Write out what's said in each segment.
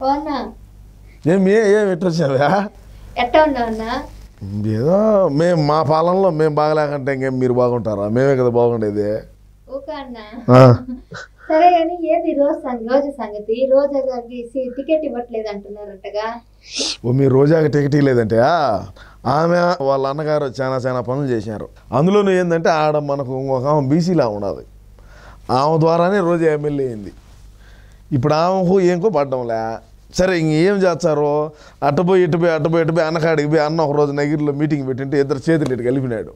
అవునా? ఏం ఎట్టొచ్చావా? ఎట్టా ఉన్నావన్నా? ఏదో మేము మా పాలనలో మేము బాగలేకంటే ఇంకేం మీరు బాగుంటారా? మేమే కదా బాగుండేది. ఓకే అన్న. సరే కానీ ఏది రోజు సంగతి రోజా గారికి టికెట్ ఇవ్వట్లేదు అంటున్నారంటగా. మీరు రోజాకి టికెట్ ఇవ్వలేదంటే ఆమె వాళ్ళ అన్నగారు చాలా పనులు చేశారు. అందులోనూ ఏంటంటే ఆడ మనకు ఒక ఆమె బీసీలా ఉన్నది. ఆమె ద్వారానే రోజా ఎమ్మెల్యే అయింది. ఇప్పుడు ఆమెకు ఏంకో పడ్డంలే. సరే ఇంకేం చేస్తారు? అట్టపోయి అన్నకాడికి పోయి అన్న ఒకరోజు నగిరిలో మీటింగ్ పెట్టింటే ఇద్దరు చేతులు ఇటు కలిపినాడు.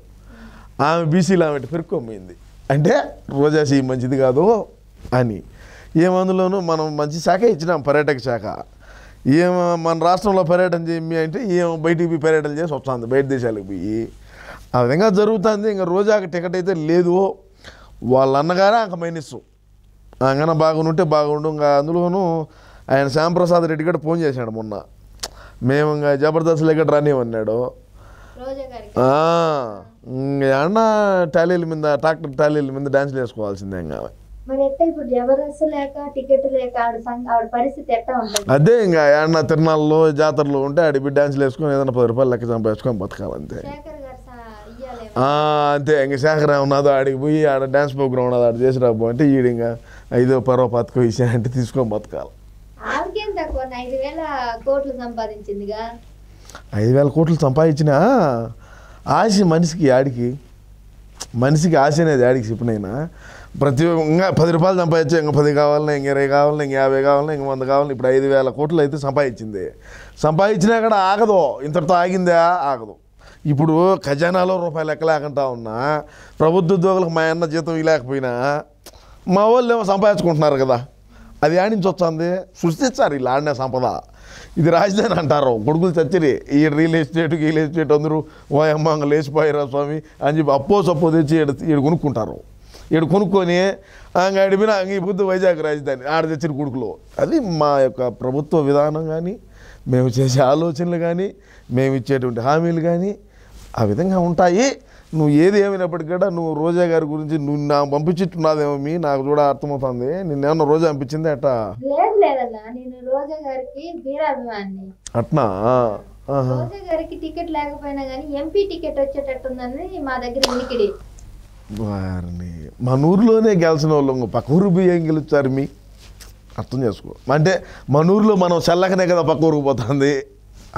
ఆమె బీసీలో ఆమె పెరుక్కోమైంది. అంటే రోజా సీ మంచిది కాదు అని. ఏమందులోనూ మనం మంచి శాఖ ఇచ్చినాం, పర్యాటక శాఖ. మన రాష్ట్రంలో పర్యటన చేయమి అంటే బయటికి పోయి పర్యటన చేసి వస్తుంది, బయట దేశాలకు పోయి. ఆ విధంగా జరుగుతుంది. ఇంకా రోజాకి టికెట్ అయితే లేదు. వాళ్ళ అన్నగారే అంక మైనస్సు. అంగన బాగుంటే బాగుండు. ఇంకా అందులోనూ ఆయన శ్యాంప్రసాద్ రెడ్డి కూడా ఫోన్ చేశాడు మొన్న. మేము ఇంకా జబర్దస్త్ లెక్క రానివన్నాడు. అన్న టాలీల మీద ట్రాక్టర్ టాలీల మీద డాన్స్లు వేసుకోవాల్సిందే. ఇంకా అదే ఇంకా ఏమన్నా తిరునాళ్ళలో జాతరలో ఉంటే ఆడి డాన్స్లు వేసుకొని ఏదైనా 10 రూపాయలు లెక్క సంపాదించుకొని బతకాలంతే. అంతే. ఇంక శేఖర్ ఉన్నదో ఆడికి పోయి ఆడ డ్యాన్స్ ప్రోగ్రామ్ ఉన్నది, ఆడ చేసి రాబో అంటే ఈడు ఇంకా 5 10 పథకం ఇచ్చానంటే తీసుకొని బతకాలి. 5,000 కోట్లు సంపాదించిన ఆశ మనిషికి ఆశ అనేది ఆడికి చెప్పినైనా ప్రతి ఇంకా 10 రూపాయలు సంపాదించా, ఇంకా 10 కావాలన్నా, ఇంక 20 కావాలన్నా, ఇంక 50 కావాలన్నా, ఇంక 100 కావాలన్నా. ఇప్పుడు 5,000 కోట్లు అయితే సంపాదించినా కూడా ఆగదు. ఇంతటితో ఆగిందా? ఆగదు. ఇప్పుడు ఖజానాలో రూపాయలు ఎక్కలేకుండా ఉన్నా, ప్రభుత్వ ఉద్యోగులకు మా అన్న జీతం ఇవ్వలేకపోయినా మా వాళ్ళు ఏమో సంపాదించుకుంటున్నారు కదా. అది ఆడించి వస్తుంది. సృష్టించారు వీళ్ళు ఆడిన సంపద. ఇది రాజధాని అంటారు. కొడుకులు చచ్చిరి ఈ రియల్ ఎస్టేట్ అందరూ ఓ అమ్మ లేచిపోయారా స్వామి అని చెప్పి సప్పో తెచ్చి ఈడు కొనుక్కుంటారు. ఈడు కొనుక్కొని అడిపిన ఈ బుద్ధి వైజాగ్ రాజధాని ఆడ తెచ్చిన కొడుకులు. అది మా యొక్క ప్రభుత్వ విధానం కానీ, మేము చేసే ఆలోచనలు కానీ, మేము ఇచ్చేటువంటి హామీలు కానీ ఆ విధంగా ఉంటాయి. నువ్వు ఏది ఏమైనప్పటికీ కూడా నువ్వు రోజా గారి గురించి నువ్వు నాకు పంపించున్నాదేమో నాకు కూడా అర్థమవుతుంది. నిన్నేమన్నా రోజా పంపించింది అట్టా? అట్నా? రోజా గారికి టికెట్ లేకపోయినా కానీ ఎంపీ టికెట్ వచ్చేటట్టుందని మా దగ్గర వినికిడి. వారిని మన ఊరిలోనే గెలిచిన వాళ్ళు పక్క ఊరు పోయి ఏం గెలుస్తారు? అర్థం చేసుకో. అంటే మన ఊరిలో మనం చల్లకనే కదా పక్క ఊరికి పోతుంది.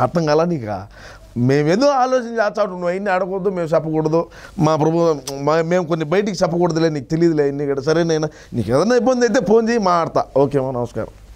అర్థం కాల నీక? మేమేదో ఆలోచన చేస్తాడు. నువ్వు అన్నీ అడగకూడదు, మేము చెప్పకూడదు. మేము కొన్ని బయటికి చెప్పకూడదులే, నీకు తెలియదులే అన్నీ కూడా. సరేనైనా నీకు ఏదైనా ఇబ్బంది అయితే ఫోన్ చేయి, మాట్లాడతా. ఓకేమా, నమస్కారం.